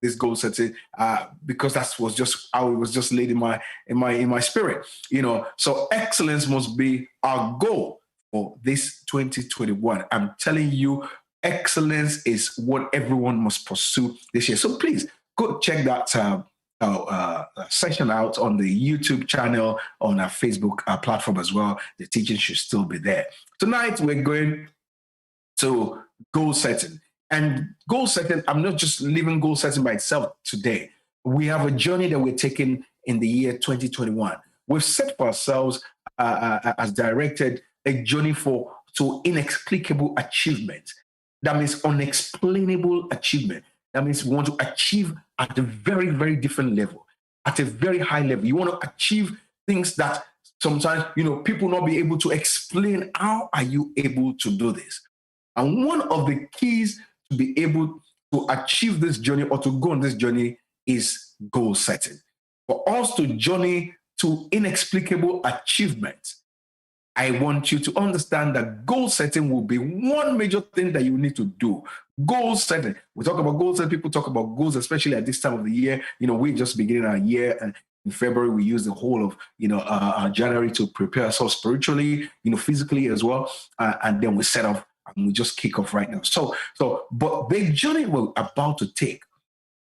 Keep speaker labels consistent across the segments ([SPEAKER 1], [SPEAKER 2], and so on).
[SPEAKER 1] This goal setting, because that was just how it was just laid in my spirit. So excellence must be our goal for this 2021. I'm telling you, excellence is what everyone must pursue this year. So please go check that session out on the YouTube channel, on our Facebook platform as well. The teaching should still be there. Tonight we're going to goal setting. And goal setting, I'm not just leaving goal setting by itself today. We have a journey that we're taking in the year 2021. We've set for ourselves, as directed, a journey to inexplicable achievement. That means unexplainable achievement. That means we want to achieve at a very, very different level, at a very high level. You want to achieve things that sometimes, people not be able to explain. How are you able to do this? And one of the keys to be able to achieve this journey or to go on this journey is goal setting. For us to journey to inexplicable achievement, I want you to understand that goal setting will be one major thing that you need to do. Goal setting. We talk about goals, and people talk about goals, especially at this time of the year. We're just beginning our year, and in February we use the whole of January to prepare ourselves spiritually, physically as well, and then we set off. And we just kick off right now. But the journey we're about to take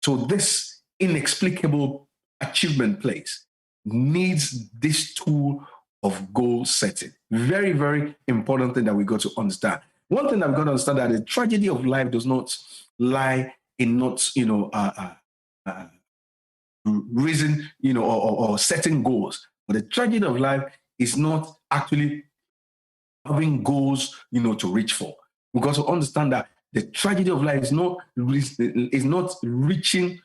[SPEAKER 1] to this inexplicable achievement place needs this tool of goal setting. Very, very important thing that we got to understand. One thing that we got to understand, that the tragedy of life does not lie in not, reason, or setting goals. But the tragedy of life is not actually having goals, to reach for. We got to understand that the tragedy of life is not reaching,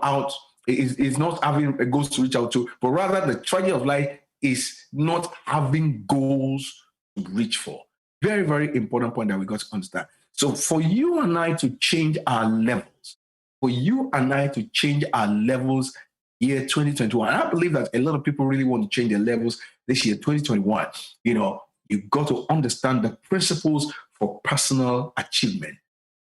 [SPEAKER 1] out, is not having a goals to reach out to, but rather the tragedy of life is not having goals to reach for. Very, very important point that we got to understand. So for you and I to change our levels, year 2021, and I believe that a lot of people really want to change their levels this year, 2021, you've got to understand the principles for personal achievement.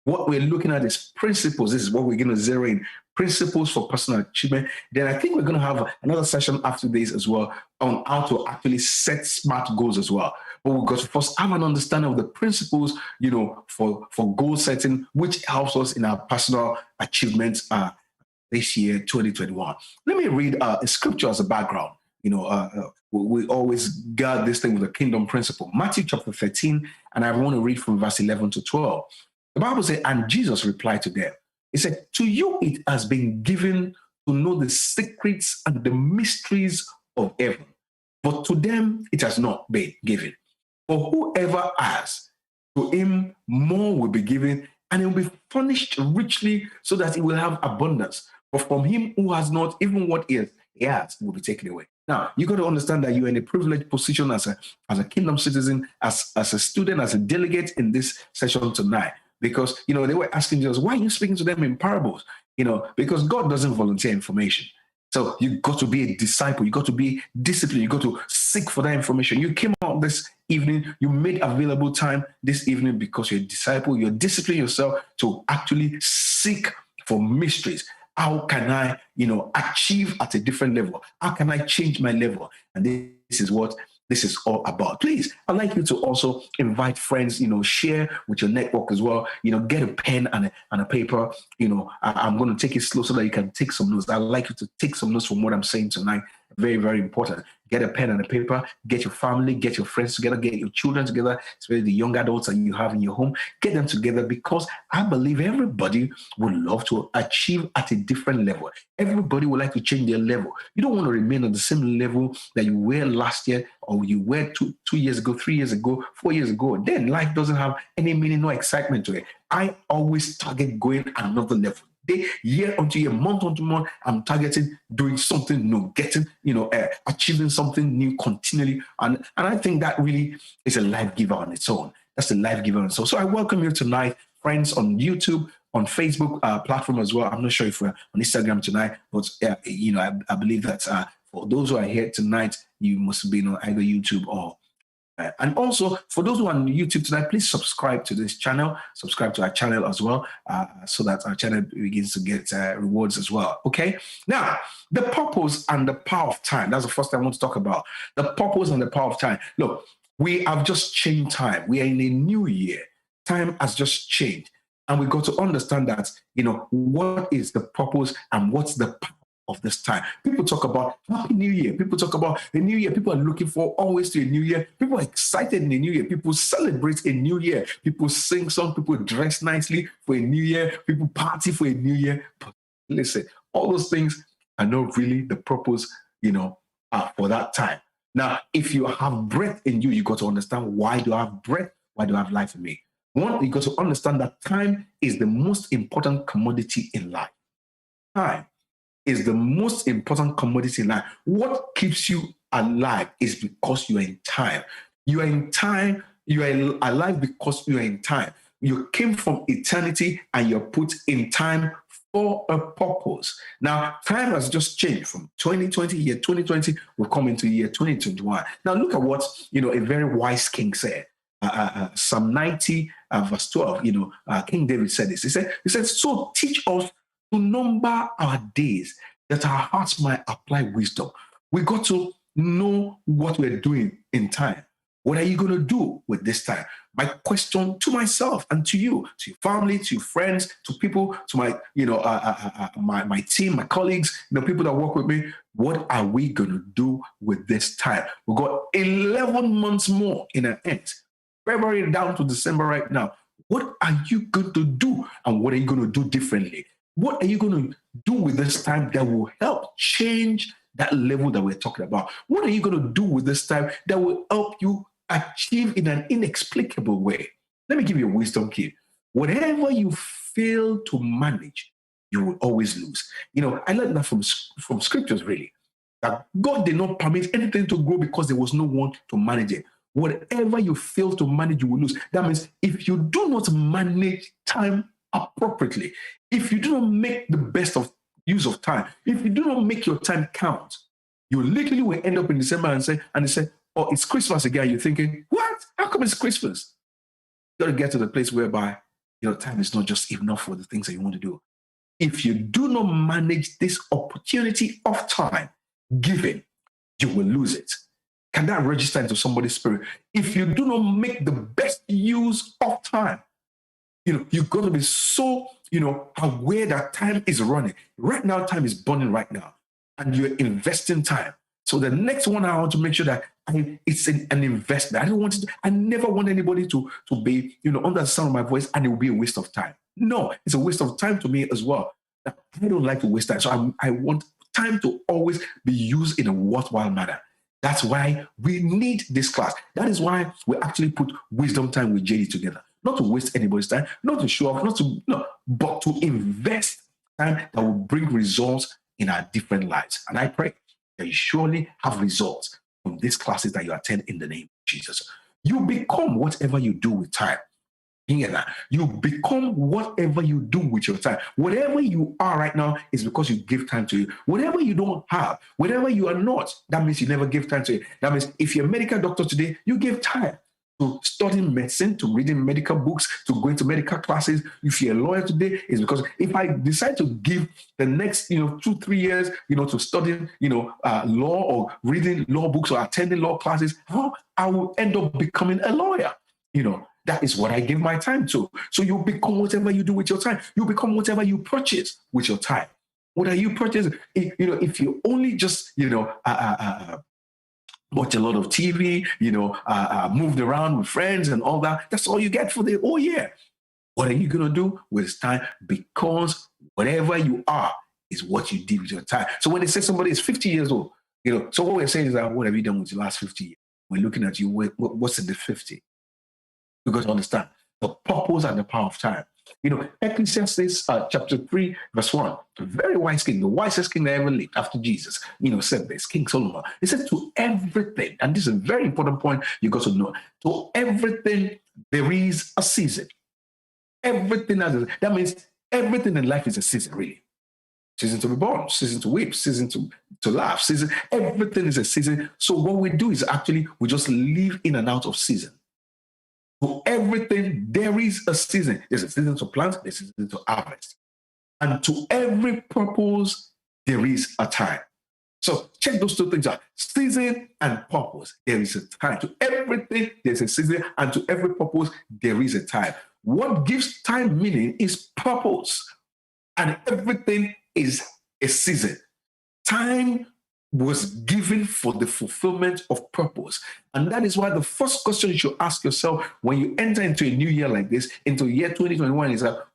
[SPEAKER 1] What we're looking at is principles. This is what we're going to zero in. Principles for personal achievement. Then I think we're going to have another session after this as well on how to actually set smart goals as well. But we've got to first have an understanding of the principles, for goal setting, which helps us in our personal achievements this year, 2021. Let me read a scripture as a background. We always guard this thing with a kingdom principle. Matthew chapter 13, and I want to read from verse 11 to 12. The Bible says, and Jesus replied to them. He said, to you it has been given to know the secrets and the mysteries of heaven, but to them it has not been given. For whoever has, to him more will be given, and he will be furnished richly, so that he will have abundance. But from him who has not, even what he has will be taken away. Now, you got to understand that you're in a privileged position as a kingdom citizen, as a student, as a delegate in this session tonight. Because, they were asking Jesus, why are you speaking to them in parables? Because God doesn't volunteer information. So you got to be a disciple. You got to be disciplined. You got to seek for that information. You came out this evening. You made available time this evening because you're a disciple. You're disciplining yourself to actually seek for mysteries. How can I, achieve at a different level? How can I change my level? And this is what this is all about. Please, I'd like you to also invite friends, share with your network as well. Get a pen and a paper. I'm going to take it slow so that you can take some notes. I'd like you to take some notes from what I'm saying tonight. Very, very important. Get a pen and a paper, get your family, get your friends together, get your children together, especially the young adults that you have in your home. Get them together because I believe everybody would love to achieve at a different level. Everybody would like to change their level. You don't want to remain on the same level that you were last year or you were 2 years ago, 3 years ago, 4 years ago. Then life doesn't have any meaning, no excitement to it. I always target going another level. Year onto year, month onto month, I'm targeting doing something new, getting, achieving something new continually. And I think that really is a life giver on its own. That's a life giver on its own. So I welcome you tonight, friends, on YouTube, on Facebook platform as well. I'm not sure if we're on Instagram tonight, but, I believe that for those who are here tonight, you must be on either YouTube or and also, for those who are on YouTube tonight, please subscribe to this channel, subscribe to our channel as well, so that our channel begins to get rewards as well. Okay? Now, the purpose and the power of time. That's the first thing I want to talk about. The purpose and the power of time. Look, we have just changed time. We are in a new year. Time has just changed. And we got to understand that, what is the purpose and what's the power of this time. People talk about Happy New Year. People talk about the new year. People are looking for always to a new year. People are excited in the new year. People celebrate a new year. People sing songs. People dress nicely for a new year. People party for a new year. But listen, all those things are not really the purpose, for that time. Now, if you have breath in you, you got to understand, why do I have breath? Why do I have life in me? One, you got to understand that time is the most important commodity in life. Time is the most important commodity in life. What keeps you alive is because you are in time. You are in time. You are alive because you are in time. You came from eternity and you're put in time for a purpose. Now, time has just changed from 2020, year 2020, we've come into year 2021. Now, look at what, a very wise king said. Psalm 90, verse 12, King David said this. He said, so teach us to number our days, that our hearts might apply wisdom. We got to know what we're doing in time. What are you going to do with this time? My question to myself and to you, to your family, to your friends, to people, to my, my team, my colleagues, people that work with me. What are we going to do with this time? We've got 11 months more in an end. February down to December right now. What are you going to do? And what are you going to do differently? What are you going to do with this time that will help change that level that we're talking about? What are you going to do with this time that will help you achieve in an inexplicable way? Let me give you a wisdom key. Whatever you fail to manage, you will always lose. I learned that from scriptures, really, that God did not permit anything to grow because there was no one to manage it. Whatever you fail to manage, you will lose. That means if you do not manage time appropriately, if you do not make the best of use of time, if you do not make your time count, you literally will end up in December and say, oh, it's Christmas again. You're thinking, what? How come it's Christmas? You got to get to the place whereby time is not just enough for the things that you want to do. If you do not manage this opportunity of time given, you will lose it. Can that register into somebody's spirit? If you do not make the best use of time, you've got to be so, aware that time is running. Right now, time is burning right now. And you're investing time. So the next 1 hour, I want to make sure that it's an investment. I never want anybody to be, under the sound of my voice and it will be a waste of time. No, it's a waste of time to me as well. I don't like to waste time. So I want time to always be used in a worthwhile manner. That's why we need this class. That is why we actually put Wisdom Time with JD together. Not to waste anybody's time, not to show off, but to invest time that will bring results in our different lives. And I pray that you surely have results from these classes that you attend in the name of Jesus. You become whatever you do with time. Hear that. You become whatever you do with your time. Whatever you are right now is because you give time to it. Whatever you don't have, whatever you are not, that means you never give time to it. That means if you're a medical doctor today, you give time to studying medicine, to reading medical books, to going to medical classes. If you're a lawyer today, it's because if I decide to give the next, 2-3 years, to studying, law or reading law books or attending law classes, I will end up becoming a lawyer. That is what I give my time to. So you become whatever you do with your time. You become whatever you purchase with your time. What are you purchasing? If you only just, watch a lot of TV, moved around with friends and all that, that's all you get for the whole year. What are you going to do with time? Because whatever you are is what you did with your time. So when they say somebody is 50 years old, so what we're saying is that what have you done with your last 50 years? We're looking at you, what's in the 50? You got to understand the purpose and the power of time. Ecclesiastes chapter 3, verse 1, a very wise king, the wisest king that ever lived after Jesus, said this, King Solomon. He said to everything, and this is a very important point you got to know, to everything there is a season. Everything that means everything in life is a season, really. Season to be born, season to weep, season to laugh, season, everything is a season. So what we do is actually we just live in and out of season. To everything, there is a season. There's a season to plant, there's a season to harvest. And to every purpose, there is a time. So check those two things out. Season and purpose, there is a time. To everything, there's a season, and to every purpose, there is a time. What gives time meaning is purpose. And everything is a season. Time was given for the fulfillment of purpose. And that is why the first question you should ask yourself when you enter into a new year like this, into year 2021, is that,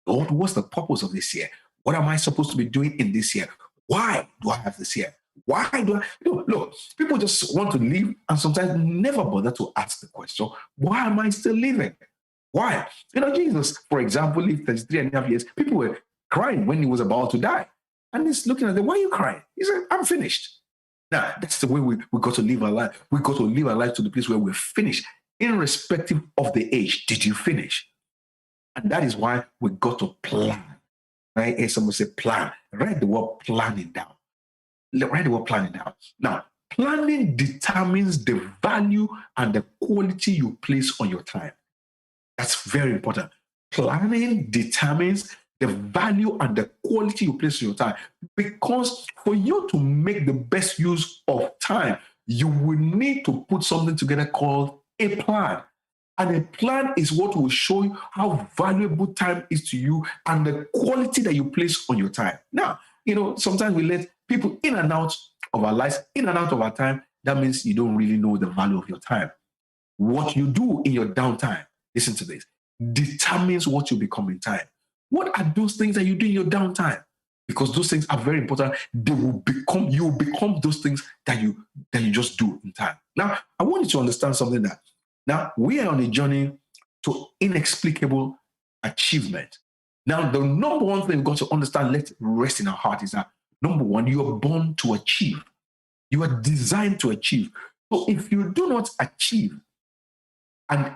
[SPEAKER 1] Lord, what's the purpose of this year? What am I supposed to be doing in this year? Why do I have this year? Why do I? Look, people just want to live and sometimes never bother to ask the question, why am I still living? Why? Jesus, for example, lived 33.5 years. People were crying when he was about to die. And he's looking at them, why are you crying? He said, I'm finished. Now, that's the way we got to live our life. We got to live our life to the place where we're finished, irrespective of the age. Did you finish? And that is why we got to plan. Right? As someone say plan. Write the word planning down. Write the word planning down. Now, planning determines the value and the quality you place on your time. That's very important. Planning determines the value and the quality you place in your time. Because for you to make the best use of time, you will need to put something together called a plan. And a plan is what will show you how valuable time is to you and the quality that you place on your time. Now, sometimes we let people in and out of our lives, in and out of our time. That means you don't really know the value of your time. What you do in your downtime, listen to this, determines what you become in time. What are those things that you do in your downtime? Because those things are very important. You will become those things that you just do in time. Now, I want you to understand something that now we are on a journey to inexplicable achievement. Now, the number one thing we've got to understand, let rest in our heart, is that number one, you are born to achieve. You are designed to achieve. So if you do not achieve and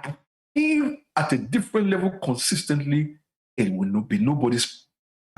[SPEAKER 1] achieve at a different level consistently, it will not be nobody's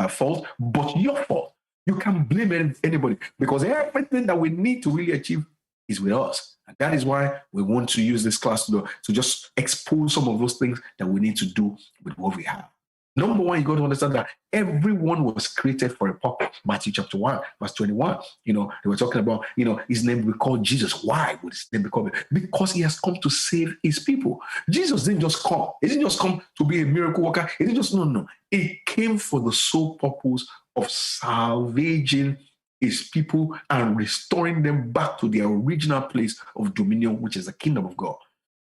[SPEAKER 1] fault, but your fault. You can't blame anybody because everything that we need to really achieve is with us. And that is why we want to use this class to just expose some of those things that we need to do with what we have. Number one, you got to understand that everyone was created for a purpose. Matthew chapter 1, verse 21. They were talking about, his name we call Jesus. Why would his name be called? Because he has come to save his people. Jesus didn't just come. He didn't just come to be a miracle worker. He didn't just, no. He came for the sole purpose of salvaging his people and restoring them back to their original place of dominion, which is the kingdom of God.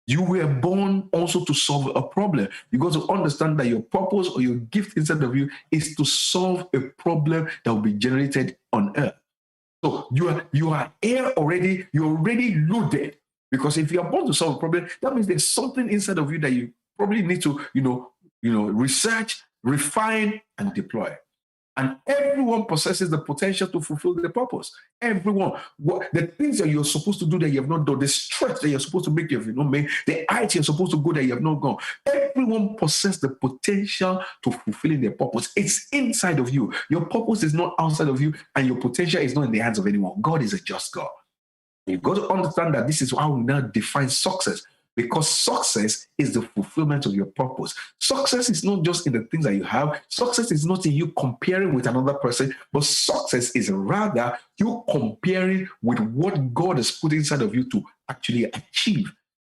[SPEAKER 1] You were born also to solve a problem. You got to understand that your purpose or your gift inside of you is to solve a problem that will be generated on earth. So you are here already, you're already loaded. Because if you are born to solve a problem, that means there's something inside of you that you probably need to, research, refine, and deploy. And everyone possesses the potential to fulfill the purpose. Everyone. The things that you're supposed to do that you have not done, the stretch that you're supposed to make you have not made, the height you're supposed to go that you have not gone. Everyone possesses the potential to fulfilling their purpose. It's inside of you. Your purpose is not outside of you, and your potential is not in the hands of anyone. God is a just God. You've got to understand that this is how we now define success. Because success is the fulfillment of your purpose. Success is not just in the things that you have. Success is not in you comparing with another person, but success is rather you comparing with what God has put inside of you to actually achieve.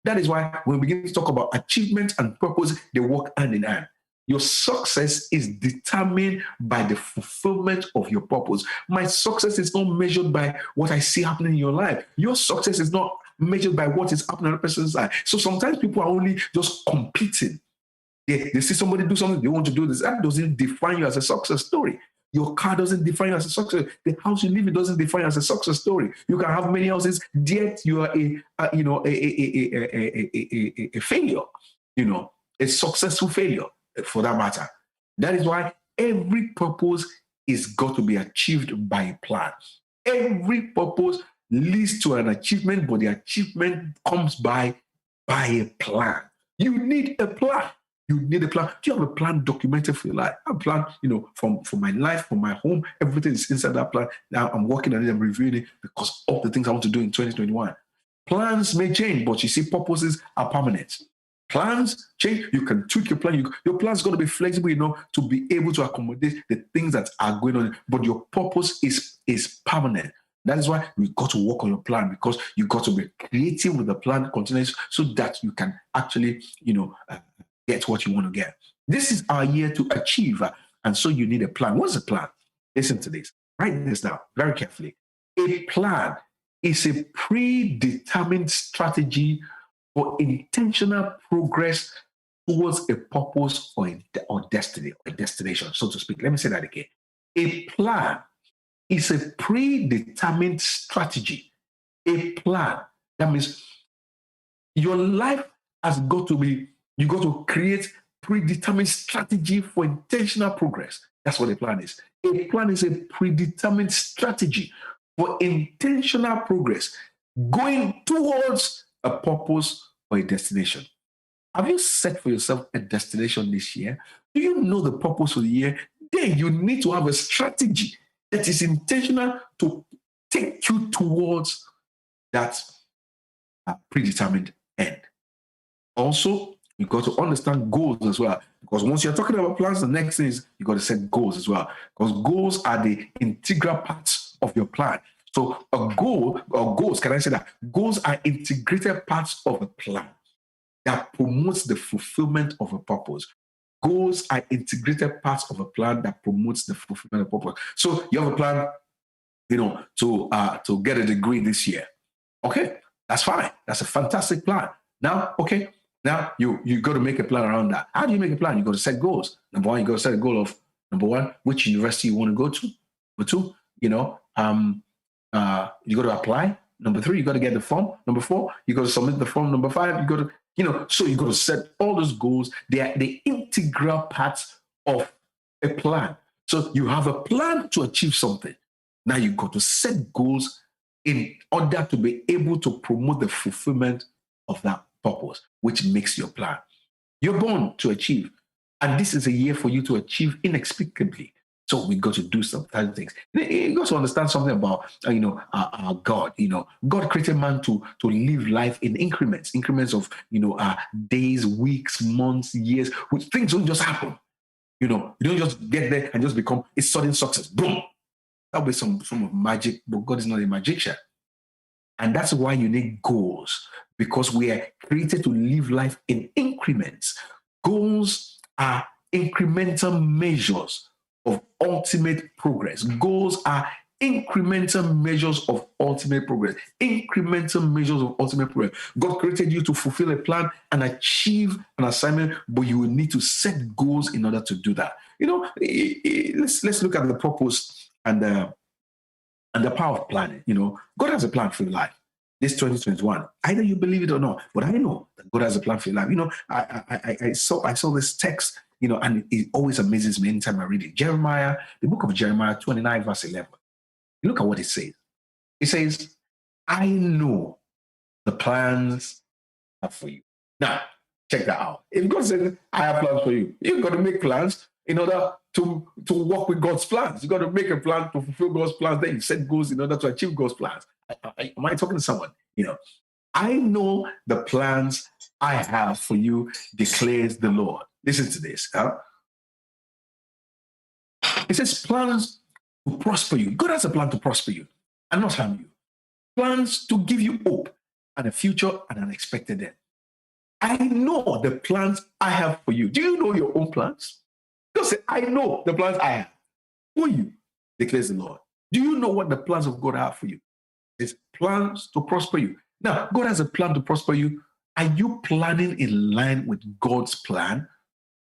[SPEAKER 1] That is why when we begin to talk about achievement and purpose, they work hand in hand. Your success is determined by the fulfillment of your purpose. My success is not measured by what I see happening in your life. Your success is not measured by what is happening on a person's life. So sometimes people are only just competing. They see somebody do something, they want to do this. That doesn't define you as a success story. Your car doesn't define you as a success. The house you live in doesn't define you as a success story. You can have many houses, yet you are a failure. A successful failure, for that matter. That is why every purpose is got to be achieved by a plan. Every purpose leads to an achievement, but the achievement comes by a plan. You need a plan. You need a plan. Do you have a plan documented for your life? I have a plan, for my life, for my home. Everything is inside that plan. Now I'm working on it, I'm reviewing it because of the things I want to do in 2021. Plans may change, but you see, purposes are permanent. Plans change. You can tweak your plan. Your plan is going to be flexible enough to be able to accommodate the things that are going on, but your purpose is permanent. That is why you got to work on your plan, because you got to be creative with the plan continuously so that you can actually, get what you want to get. This is our year to achieve, and so you need a plan. What's a plan? Listen to this. Write this down very carefully. A plan is a predetermined strategy for intentional progress towards a purpose or destiny, or destination, so to speak. Let me say that again. A plan is a predetermined strategy. A plan. That means your life has got to be, you got to create predetermined strategy for intentional progress. That's what a plan is. A plan is a predetermined strategy for intentional progress, going towards a purpose or a destination. Have you set for yourself a destination this year? Do you know the purpose of the year? Then you need to have a strategy that is intentional to take you towards that predetermined end. Also, you got to understand goals as well. Because once you're talking about plans, the next thing is you got to set goals as well. Because goals are the integral parts of your plan. So a goal, or goals, can I say that? Goals are integrated parts of a plan that promotes the fulfillment of a purpose. Goals are integrated parts of a plan that promotes the fulfillment of purpose. So you have a plan, to get a degree this year. Okay, that's fine. That's a fantastic plan. Now you got to make a plan around that. How do you make a plan? You got to set goals. Number one, you got to set a goal of, number one, which university you want to go to. Number two, you got to apply. Number three, you got to get the form. Number four, you got to submit the form. Number five, you got to, so you got to set all those goals. They are the integral parts of a plan. So you have a plan to achieve something. Now you got to set goals in order to be able to promote the fulfillment of that purpose, which makes your plan. You're born to achieve. And this is a year for you to achieve inexplicably. So we got to do some things. You got to understand something about, our God. God created man to live life in increments of, days, weeks, months, years. Which things don't just happen. You don't just get there and just become a sudden success. Boom. That'll be some of magic, but God is not a magician. And that's why you need goals, because we are created to live life in increments. Goals are incremental measures of ultimate progress. Goals are incremental measures of ultimate progress. Incremental measures of ultimate progress. God created you to fulfill a plan and achieve an assignment, but you will need to set goals in order to do that. Let's look at the purpose and the power of planning. God has a plan for your life. This 2021, either you believe it or not, but I know that God has a plan for your life. I saw this text and it always amazes me anytime I read it. Jeremiah, the book of Jeremiah 29, verse 11. Look at what it says. It says, I know the plans I have for you. Now, check that out. If God says, I have plans for you, you've got to make plans in order to work with God's plans. You've got to make a plan to fulfill God's plans. Then you set goals in order to achieve God's plans. Am I talking to someone? I know the plans I have for you, declares the Lord. Listen to this. It says plans to prosper you. God has a plan to prosper you and not harm you. Plans to give you hope and a future and an expected end. I know the plans I have for you. Do you know your own plans? God said, I know the plans I have for you, declares the Lord. Do you know what the plans of God are for you? It's plans to prosper you. Now, God has a plan to prosper you. Are you planning in line with God's plan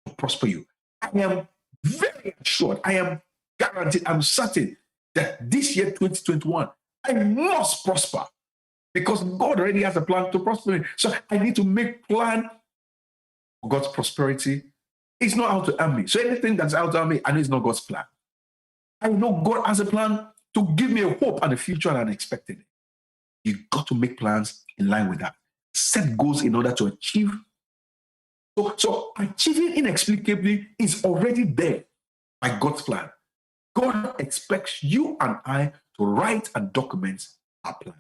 [SPEAKER 1] to prosper you? I am very assured, I am guaranteed, I'm certain that this year, 2021, I must prosper because God already has a plan to prosper me. So I need to make plan for God's prosperity. It's not out to harm me. So anything that's out to harm me, I know it's not God's plan. I know God has a plan to give me a hope and a future and unexpected. You've got to make plans in line with that. Set goals in order to achieve. So achieving inexplicably is already there by God's plan. God expects you and I to write and document our plan.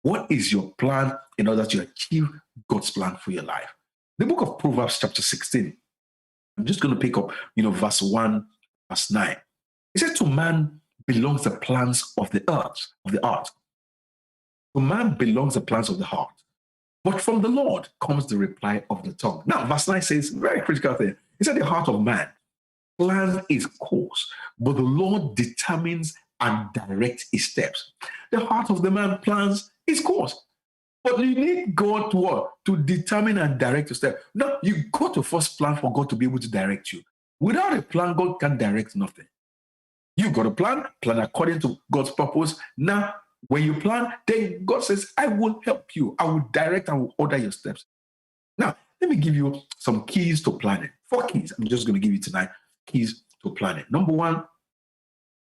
[SPEAKER 1] What is your plan in order to achieve God's plan for your life? The book of Proverbs chapter 16. I'm just going to pick up, verse 1, verse 9. It says, to man belongs the plans of the earth, To man belongs the plans of the heart. But from the Lord comes the reply of the tongue. Now, verse 9 says, very critical thing. It said, the heart of man plans his course, but the Lord determines and directs his steps. The heart of the man plans his course. But you need God to what? To determine and direct your step. Now, you got to first plan for God to be able to direct you. Without a plan, God can't direct nothing. You've got a plan according to God's purpose. Now, when you plan, then God says, I will help you. I will direct, I will order your steps. Now, let me give you some keys to planning. 4 keys. I'm just going to give you tonight keys to planning. Number 1,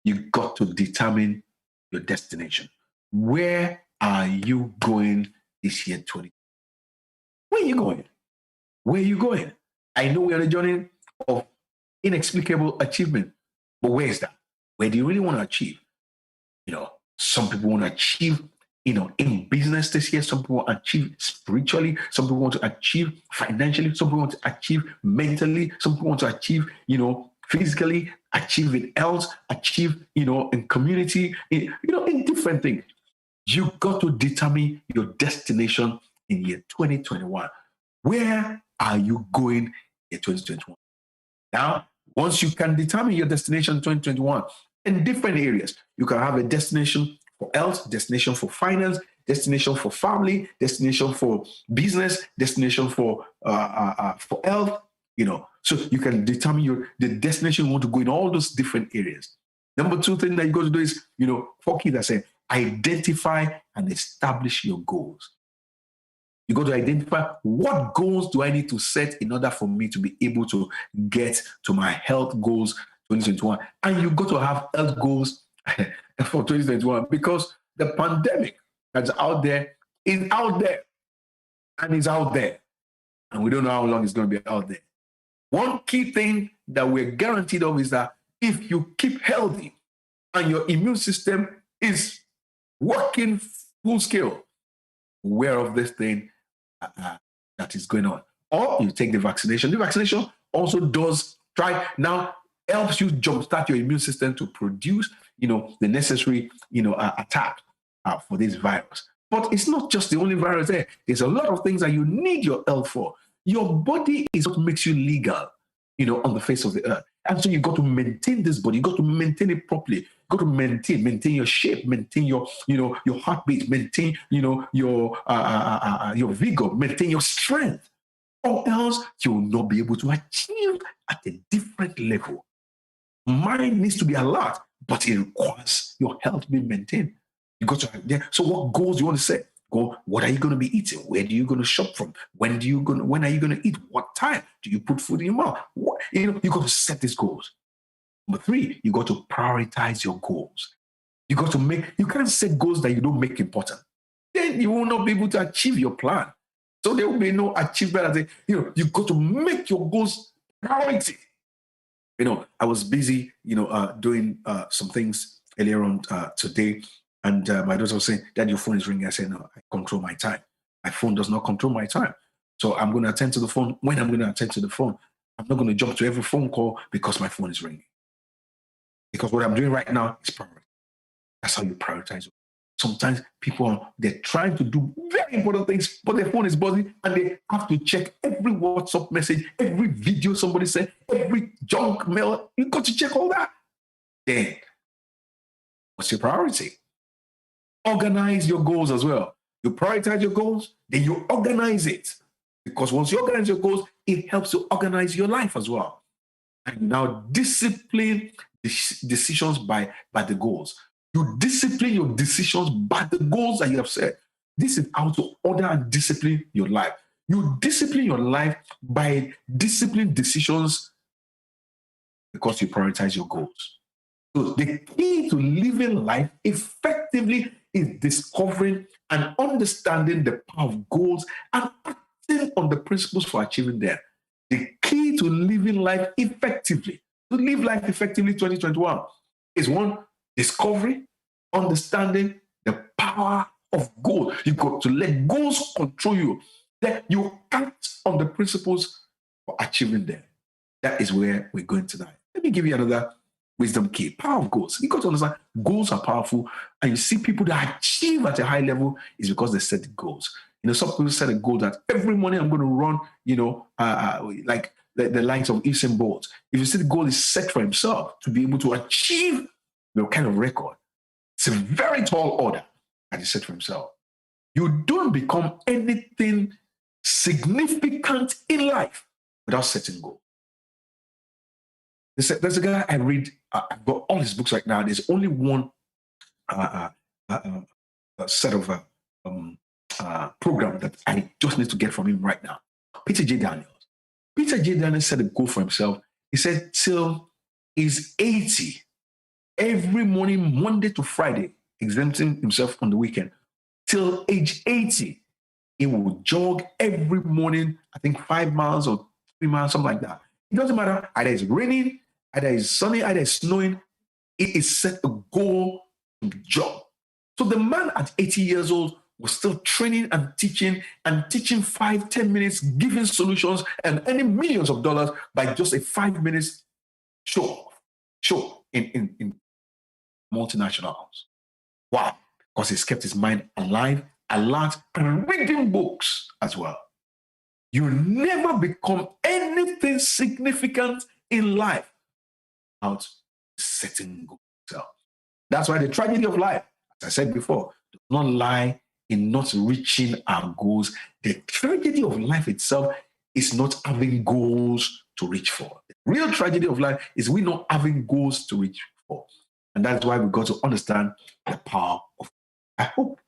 [SPEAKER 1] you've got to determine your destination. Where are you going this year, 2020? Where are you going? Where are you going? I know we're on a journey of inexplicable achievement, but where is that? Where do you really want to achieve? Some people want to achieve, in business this year. Some people want to achieve spiritually. Some people want to achieve financially. Some people want to achieve mentally. Some people want to achieve, physically, achieve in health, achieve, in community, in different things. You got to determine your destination in year 2021. Where are you going in 2021? Now, once you can determine your destination in 2021 in different areas, you can have a destination for health, destination for finance, destination for family, destination for business, destination for health, So you can determine the destination you want to go in all those different areas. Number 2 thing that you got to do is, 4 keys that say, identify and establish your goals. You got to identify what goals do I need to set in order for me to be able to get to my health goals 2021. And you got to have health goals for 2021 because the pandemic that's out there is out there and is out there. And we don't know how long it's going to be out there. One key thing that we're guaranteed of is that if you keep healthy and your immune system is working full scale, aware of this thing that is going on. Or you take the vaccination. The vaccination also helps you jumpstart your immune system to produce, the necessary, attack for this virus. But it's not just the only virus there. There's a lot of things that you need your health for. Your body is what makes you legal, on the face of the earth. And so you got to maintain this body. You got to maintain it properly. You got to maintain your shape, maintain your heartbeat, maintain, your vigor, maintain your strength. Or else you will not be able to achieve at a different level. Mind needs to be alert, but it requires your health being maintained. You got to, so what goals you want to set? Go, what are you going to be eating? Where are you going to shop from? When are you going to eat? What time do you put food in your mouth? You got to set these goals. Number 3, you got to prioritize your goals. You can't set goals that you don't make important. Then you will not be able to achieve your plan. So there will be no achievement. You got to make your goals priority. I was busy, doing some things earlier on today, and my daughter was saying, "Dad, your phone is ringing." I said, "No, I control my time. My phone does not control my time. So I'm going to attend to the phone when I'm going to attend to the phone. I'm not going to jump to every phone call because my phone is ringing. Because what I'm doing right now is priority. That's how you prioritize. Sometimes people, they're trying to do very important things, but their phone is buzzing and they have to check every WhatsApp message, every video somebody sent, every junk mail. You got to check all that. Then, what's your priority? Organize your goals as well. You prioritize your goals, then you organize it. Because once you organize your goals, it helps you organize your life as well. And now discipline decisions by the goals. You discipline your decisions by the goals that you have set. This is how to order and discipline your life. You discipline your life by disciplined decisions because you prioritize your goals. So the key to living life effectively is discovering and understanding the power of goals and acting on the principles for achieving them. The key to living life effectively, to live life effectively 2021, is 1, discovery, understanding the power of goals. You've got to let goals control you. That you act on the principles for achieving them. That is where we're going tonight. Let me give you another wisdom key. Power of goals. You got to understand goals are powerful, and you see people that achieve at a high level is because they set the goals. Some people set a goal that every morning I'm going to run, like the lines of Usain Bolt. If you see the goal is set for himself to be able to achieve the kind of record, it's a very tall order that he set for himself. You don't become anything significant in life without setting goals. There's a guy I read, I've got all his books right now. There's only one set of program that I just need to get from him right now. Peter J. Daniels. Peter J. Daniels set a goal for himself. He said till he's 80, every morning, Monday to Friday, exempting himself on the weekend, till age 80, he will jog every morning, I think 5 miles or 3 miles, something like that. It doesn't matter. Either it's raining, either it's sunny, either it's snowing. It is set a goal to jog. So the man at 80 years old was still training and teaching 5-10 minutes, giving solutions and earning millions of dollars by just a 5 minutes show in multinationals. Why? Because he's kept his mind alive, alert, and reading books as well. You never become anything significant in life without setting goals. That's why the tragedy of life, as I said before, does not lie in not reaching our goals. The tragedy of life itself is not having goals to reach for. The real tragedy of life is we not having goals to reach for. And that's why we've got to understand the power of. I hope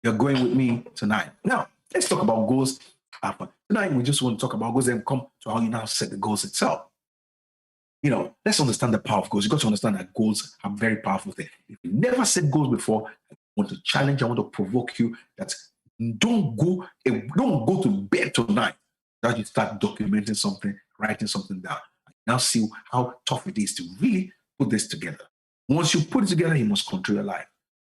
[SPEAKER 1] you're going with me tonight. Now, let's talk about goals. Tonight, we just want to talk about goals and come to how you now set the goals itself. Let's understand the power of goals. You got to understand that goals are very powerful things. If you never set goals before, I want to challenge, I want to provoke you that don't go to bed tonight without you start documenting something, writing something down. Now see how tough it is to really put this together. Once you put it together, you must control your life.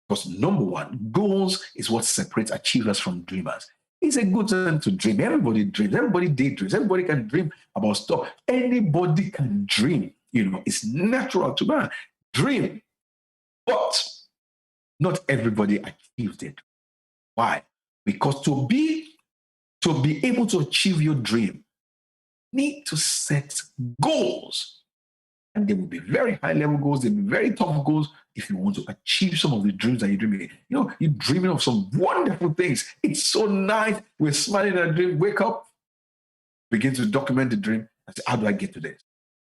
[SPEAKER 1] Because number 1, goals is what separates achievers from dreamers. It's a good time to dream. Everybody dreams. Everybody daydreams. Everybody can dream about stuff. Anybody can dream. It's natural to man. Dream. But not everybody achieves it. Why? Because to be able to achieve your dream, you need to set goals. And they will be very high-level goals. They'll be very tough goals if you want to achieve some of the dreams that you're dreaming. You're dreaming of some wonderful things. It's so nice. We're smiling at a dream. Wake up, begin to document the dream, and say, how do I get to this?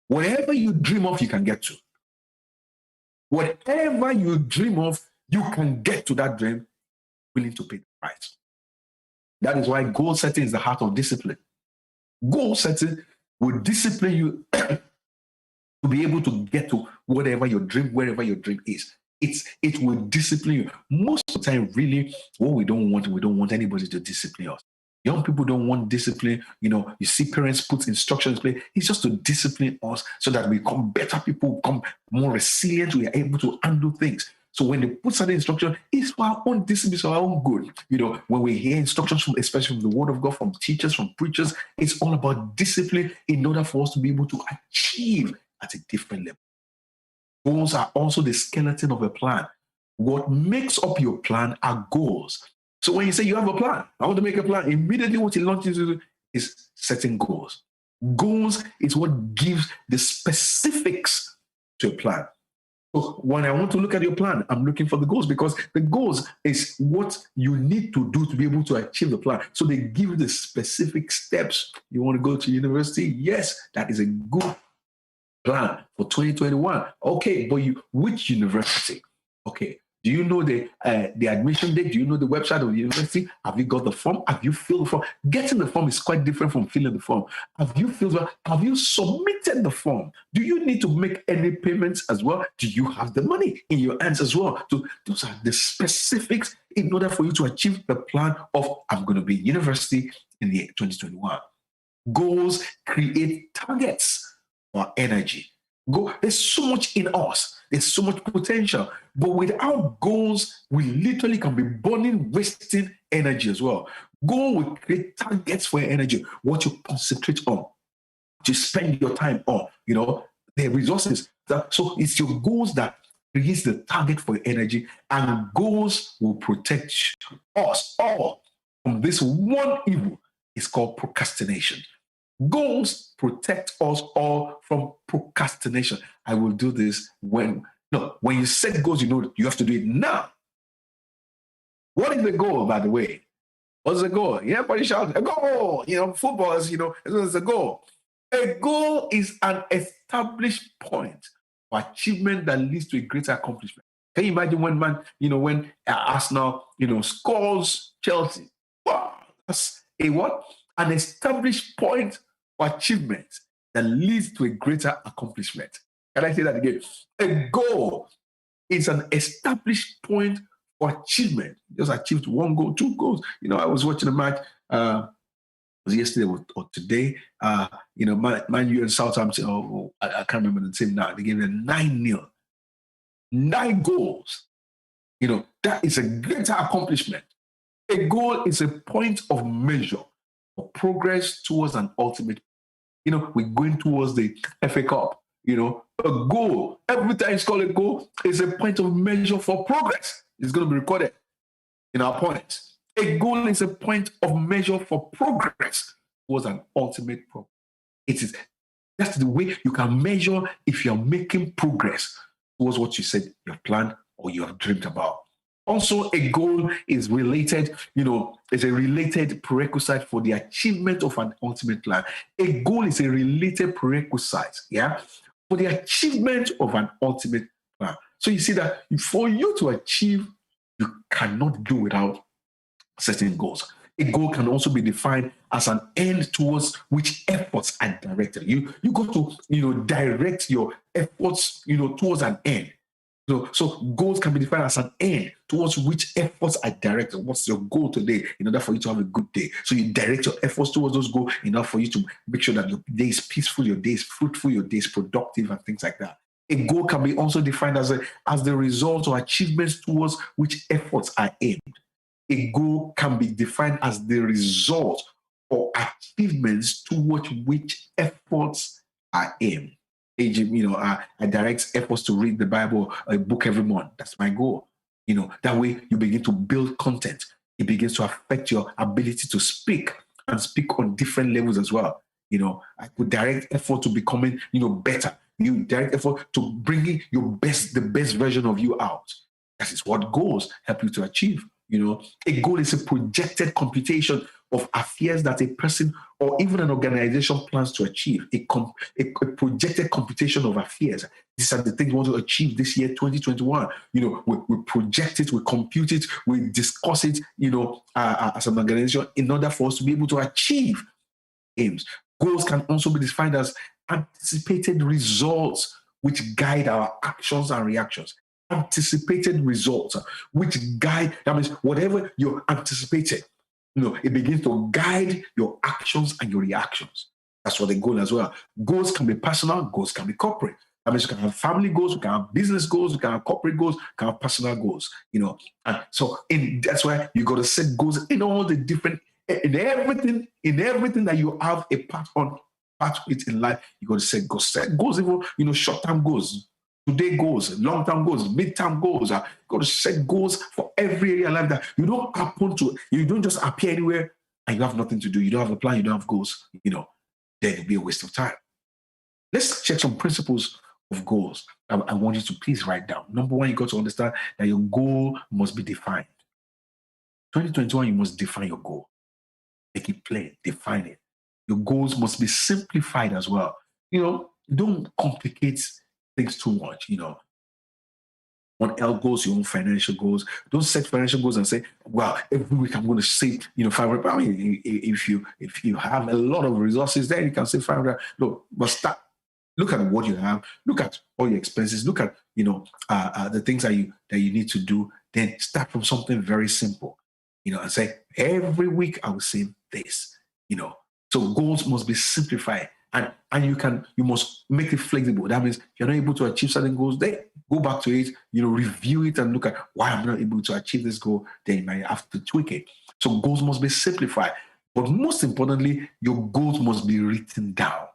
[SPEAKER 1] Whatever you dream of, you can get to. Whatever you dream of, you can get to that dream, willing to pay the price. That is why goal setting is the heart of discipline. Goal setting will discipline you to be able to get to wherever your dream is. It will discipline you. Most of the time, really, what we don't want anybody to discipline us. Young people don't want discipline. You see parents put instructions in place. It's just to discipline us so that we become better people, become more resilient. We are able to handle things. So when they put certain instructions, it's for our own discipline, for our own good. When we hear instructions, especially from the Word of God, from teachers, from preachers, it's all about discipline in order for us to be able to achieve at a different level. Goals are also the skeleton of a plan. What makes up your plan are goals. So when you say you have a plan, I want to make a plan, immediately what you launch into is setting goals. Goals is what gives the specifics to a plan. So when I want to look at your plan, I'm looking for the goals, because the goals is what you need to do to be able to achieve the plan. So they give you the specific steps. You want to go to university? Yes, that is a good plan for 2021. Okay, but which university? Okay. Do you know the admission date? Do you know the website of the university? Have you got the form? Have you filled the form? Getting the form is quite different from filling the form. Have you submitted the form? Do you need to make any payments as well? Do you have the money in your hands as well? Those are the specifics in order for you to achieve the plan of I'm going to be university in the year 2021. Goals create targets for energy. There's so much in us. There's so much potential. But without goals, we literally can be burning, wasting energy as well. Goal will create targets for your energy, what you concentrate on, what you spend your time on, the resources. So it's your goals that creates the target for your energy, and goals will protect us all from this one evil. It's called procrastination. Goals protect us all from procrastination. I will do this when you set goals, you have to do it now. What is the goal, by the way? What's the goal? Everybody shout, a goal! Footballers, it's a goal. A goal is an established point for achievement that leads to a greater accomplishment. Can you imagine when Arsenal, scores Chelsea? Wow, that's a what? An established point for achievement that leads to a greater accomplishment. Can I say that again? A goal is an established point for achievement. Just achieved one goal, two goals. I was watching a match, it was yesterday or today. Man U and Southampton, I can't remember the team now. They gave them 9-0. 9 goals. That is a greater accomplishment. A goal is a point of measure for progress towards an ultimate. We're going towards the FA Cup. A goal, every time it's called a goal, is a point of measure for progress. It's going to be recorded in our points. A goal is a point of measure for progress towards an ultimate progress. That's the way you can measure if you're making progress towards what you said you have planned or you have dreamed about. Also, a goal is related, is a related prerequisite for the achievement of an ultimate plan. A goal is a related prerequisite, for the achievement of an ultimate plan. So you see that for you to achieve, you cannot do without setting goals. A goal can also be defined as an end towards which efforts are directed. You got to, direct your efforts, towards an end. So goals can be defined as an end towards which efforts are directed. What's your goal today in order for you to have a good day? So you direct your efforts towards those goals in order for you to make sure that your day is peaceful, your day is fruitful, your day is productive, and things like that. A goal can be also defined as the result or achievements towards which efforts are aimed. A goal can be defined as the result or achievements towards which efforts are aimed. I direct efforts to read the Bible, a book every month. That's my goal. That way you begin to build content. It begins to affect your ability to speak and speak on different levels as well. I could direct effort to becoming, better. You direct effort to bringing the best version of you out. That is what goals help you to achieve. A goal is a projected computation of affairs that a person or even an organization plans to achieve, a projected computation of affairs. These are the things we want to achieve this year, 2021. We project it, we compute it, we discuss it, as an organization in order for us to be able to achieve aims. Goals can also be defined as anticipated results which guide our actions and reactions. Anticipated results which guide, that means whatever you're anticipating, it begins to guide your actions and your reactions. That's what the goal as well. Goals can be personal, goals can be corporate. That means you can have family goals, you can have business goals, you can have corporate goals, you can have personal goals, And so that's why you got to set goals in all the different, in everything that you have a part with in life. You got to set goals. Set goals, even short-term goals, today goals, long-term goals, mid-term goals. You got to set goals for every area of life that you don't just appear anywhere and you have nothing to do. You don't have a plan, you don't have goals, then it'll be a waste of time. Let's check some principles of goals. I want you to please write down. Number one, you got to understand that your goal must be defined. 2021, you must define your goal. Make it plain, define it. Your goals must be simplified as well. Don't complicate things too much. On health goals, your own financial goals. Don't set financial goals and say, well, every week I'm going to save, 500. I mean, if you have a lot of resources, then you can save 500. No, but start. Look at what you have. Look at all your expenses. Look at the things that you need to do. Then start from something very simple, and say every week I will save this. So goals must be simplified, and you must make it flexible. That means if you're not able to achieve certain goals, then go back to it. Review it and look at why I'm not able to achieve this goal. Then you might have to tweak it. So goals must be simplified, but most importantly, your goals must be written down.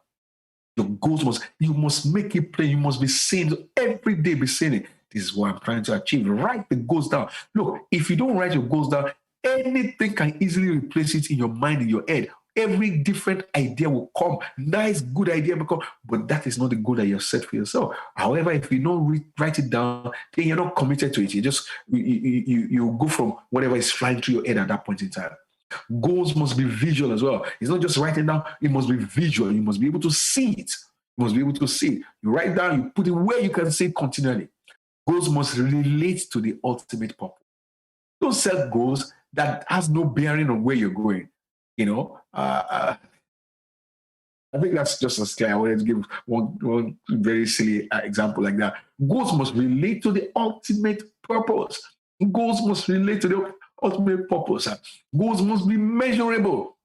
[SPEAKER 1] Your goals you must make it plain. You must be saying every day, be saying it. This is what I'm trying to achieve. Write the goals down. Look, if you don't write your goals down, anything can easily replace it in your mind, in your head. Every different idea will come. Nice, good idea will come, but that is not the goal that you've set for yourself. However, if you don't write it down, then you're not committed to it. You go from whatever is flying through your head at that point in time. Goals must be visual as well. It's not just writing down, it must be visual. You must be able to see it. You must be able to see it. You write down, you put it where you can see it continually. Goals must relate to the ultimate purpose. Don't set goals that has no bearing on where you're going. I think that's just as clear. I wanted to give one very silly example like that. Goals must relate to the ultimate purpose. Goals must relate to the ultimate purpose. Goals must be measurable.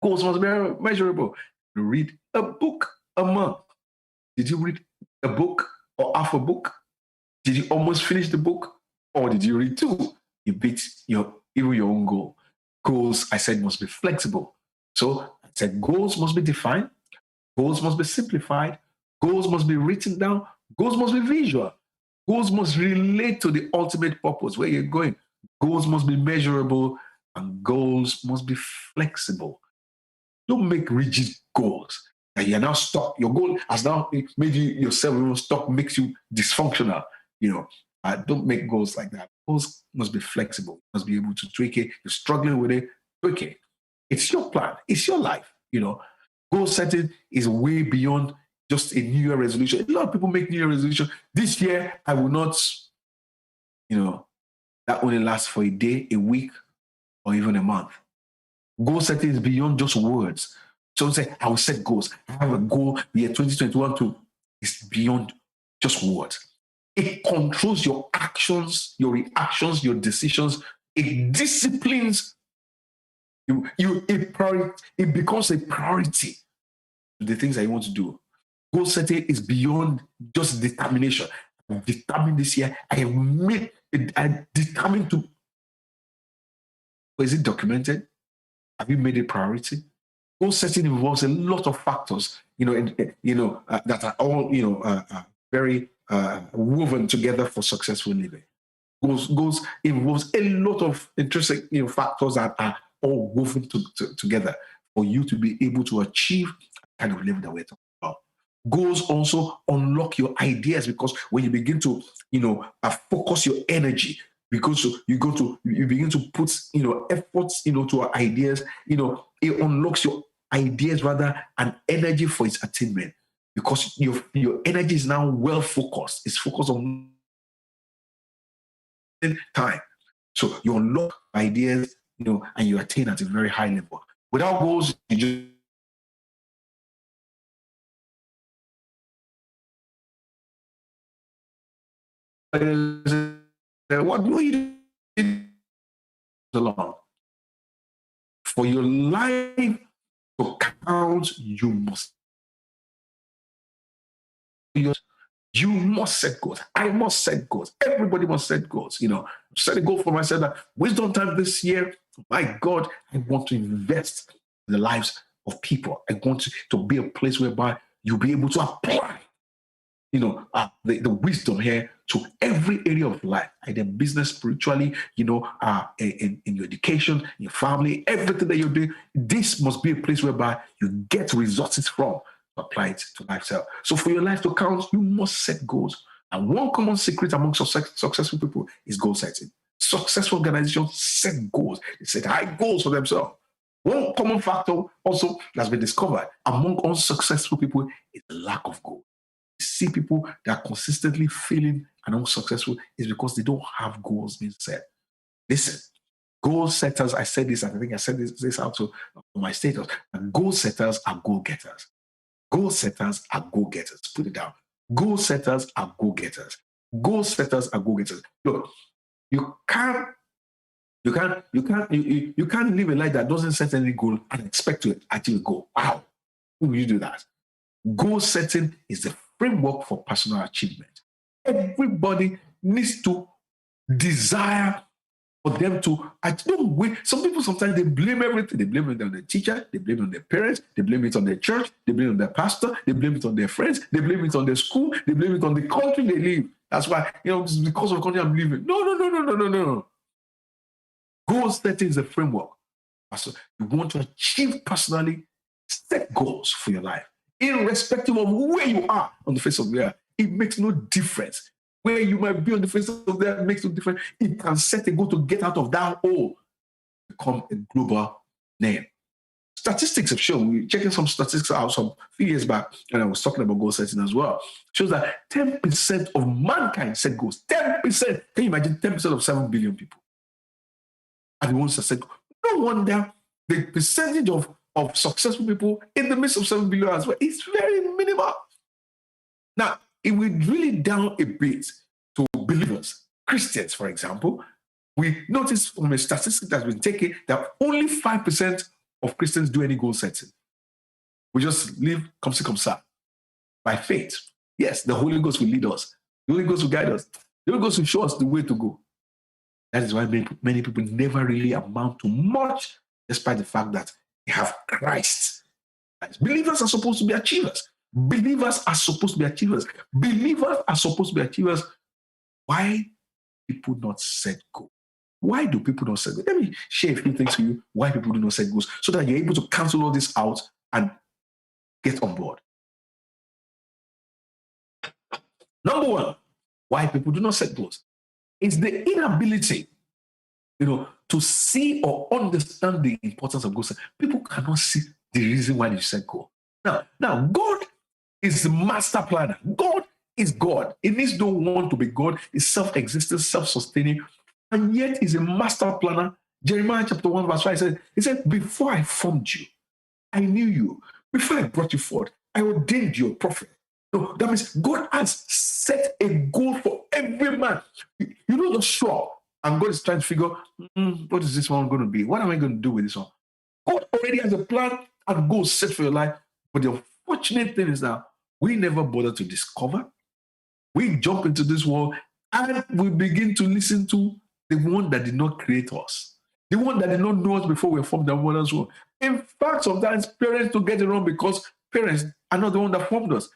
[SPEAKER 1] Goals must be measurable. You read a book a month. Did you read a book or half a book? Did you almost finish the book? Or did you read two? You beat even your own goal. Goals, I said, must be flexible. So I said goals must be defined. Goals must be simplified. Goals must be written down. Goals must be visual. Goals must relate to the ultimate purpose, where you're going. Goals must be measurable, and goals must be flexible. Don't make rigid goals that you're now stuck. Your goal has now made you yourself stuck, makes you dysfunctional. Don't make goals like that. Goals must be flexible. You must be able to tweak it. You're struggling with it, tweak it. It's your plan. It's your life. Goal setting is way beyond just a New Year resolution. A lot of people make New Year resolution. This year, I will not, that only lasts for a day, a week, or even a month. Goal setting is beyond just words. So say, I will set goals. I have a goal year 2021 is beyond just words. It controls your actions, your reactions, your decisions. It disciplines you. It becomes a priority to the things that you want to do. Goal setting is beyond just determination. I'm determined this year. I'm determined to. Is it documented? Have you made it priority? Goal setting involves a lot of factors, that are all, very woven together for successful living. Goals involves a lot of interesting factors that are all woven together for you to be able to achieve the kind of living that we're talking about. Goals also unlock your ideas, because when you begin to focus your energy, because you begin to put efforts to our ideas. It unlocks your ideas rather and energy for its attainment, because your energy is now well focused. It's focused on time. So you unlock ideas, and you attain at a very high level. Without goals, you just what do you do along? For your life to count, you must set goals. I must set goals. Everybody must set goals. Set a goal for myself that wisdom time this year. My God, I want to invest in the lives of people. I want to be a place whereby you'll be able to apply, the wisdom here to every area of life, either business, spiritually, in your education, in your family, everything that you're doing. This must be a place whereby you get resources from to apply it to lifestyle. So for your life to count, you must set goals. And one common secret among successful people is goal setting. Successful organizations set goals. They set high goals for themselves. One common factor also that's been discovered among unsuccessful people is the lack of goals. See people that are consistently failing and unsuccessful is because they don't have goals being set. Listen, goal setters, I said this, I think I said this out to my status. Goal setters are goal getters. Goal setters are goal getters. Put it down. Goal setters are goal getters. Goal setters are goal getters. Look, you can't live a life that doesn't set any goal and expect to achieve a goal. Wow. Who will you do that? Goal setting is the framework for personal achievement. Everybody needs to desire for them to. Some people sometimes they blame everything. They blame it on the teacher. They blame it on their parents. They blame it on their church. They blame it on their pastor. They blame it on their friends. They blame it on their school. They blame it on the country they live. That's why this is because of the country I'm living. No. Goal setting is a framework. So you want to achieve personally, set goals for your life. Irrespective of where you are on the face of the earth, it makes no difference. Where you might be on the face of the earth makes no difference. It can set a goal to get out of that hole, become a global name. Statistics have shown, we're checking some statistics out some few years back, and I was talking about goal setting as well. Shows that 10% of mankind set goals. 10%. Can you imagine 10% of 7 billion people? And the ones that said, no wonder the percentage of successful people in the midst of 7 billion as well is very minimal. Now, if we drill it down a bit to believers, Christians, for example, we notice from a statistic that's been taken that only 5% of Christians do any goal setting. We just live comme ci, comme ça, by faith. Yes, the Holy Ghost will lead us. The Holy Ghost will guide us. The Holy Ghost will show us the way to go. That is why many people never really amount to much, despite the fact that they have Christ. Believers are supposed to be achievers. Believers are supposed to be achievers. Believers are supposed to be achievers. Why do people not set goals? Why do people not set goals? Let me share a few things to you why people do not set goals so that you're able to cancel all this out and get on board. Number one, why people do not set goals is the inability, to see or understand the importance of goals. People cannot see the reason why they set goals. Now, God is the master planner. God is God. He needs no one to be God. He's self-existent, self-sustaining, and yet he's a master planner. Jeremiah chapter 1 verse 5 he said, before I formed you, I knew you. Before I brought you forth, I ordained you a prophet. No, that means God has set a goal for every man. You don't just show up and God is trying to figure, what is this one going to be? What am I going to do with this one? God already has a plan and goal set for your life. But the unfortunate thing is that we never bother to discover. We jump into this world and we begin to listen to the one that did not create us. The one that did not know us before we were formed in our mother's womb. In fact, sometimes parents to get it wrong because parents are not the one that formed us.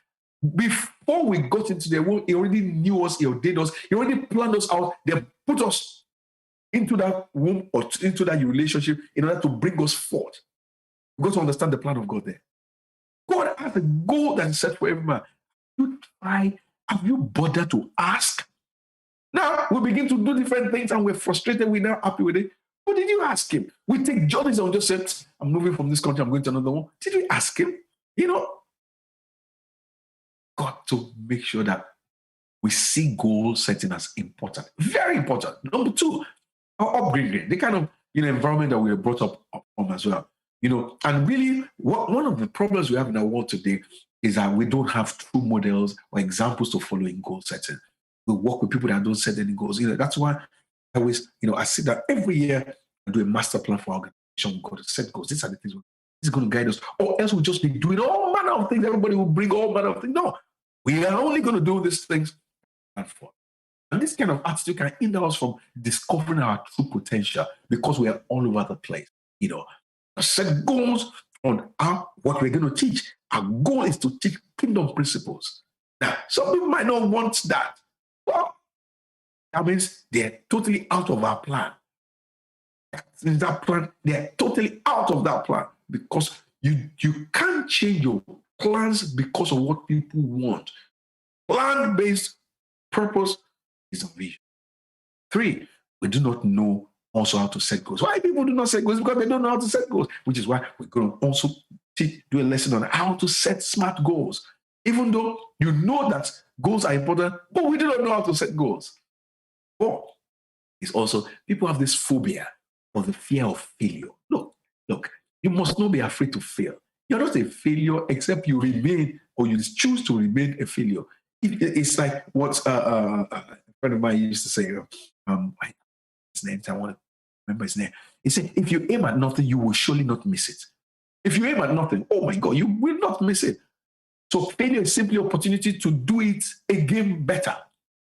[SPEAKER 1] Before we got into the world, he already knew us, he ordained us, he already planned us out, they put us into that womb or into that relationship in order to bring us forth. We've got to understand the plan of God there. God has a goal that is set for every man. Have you bothered to ask Now we begin to do different things and we're frustrated, we're not happy with it. But did you ask him? We take journeys and just say, I'm moving from this country, I'm going to another one. Did we ask him? You know, got to make sure that we see goal setting as important. Very important. Number two, our upbringing, the kind of environment that we were brought up from as well. And really one of the problems we have in our world today is that we don't have true models or examples to follow in goal setting. We work with people that don't set any goals. That's why I always, I see that every year I do a master plan for our organization. We've got to set goals. These are the things this is going to guide us. Or else we'll just be doing all manner of things. Everybody will bring all manner of things. No, we are only going to do these things and for. And this kind of attitude can hinder us from discovering our true potential because we are all over the place. Set goals on what we're going to teach. Our goal is to teach kingdom principles. Now, some people might not want that. Well, that means they're totally out of our plan. They're totally out of that plan because you can't change your plans because of what people want. Plan-based purpose is a vision. 3, we do not know also how to set goals. Why people do not set goals? Because they don't know how to set goals, which is why we're going to also do a lesson on how to set smart goals. Even though you know that goals are important, but we do not know how to set goals. 4 is also people have this phobia or the fear of failure. Look, you must not be afraid to fail. You're not a failure except you remain or you choose to remain a failure. It's like what a friend of mine used to say. His name, I want to remember his name. He said, if you aim at nothing, you will surely not miss it. If you aim at nothing, oh my God, you will not miss it. So failure is simply an opportunity to do it again better.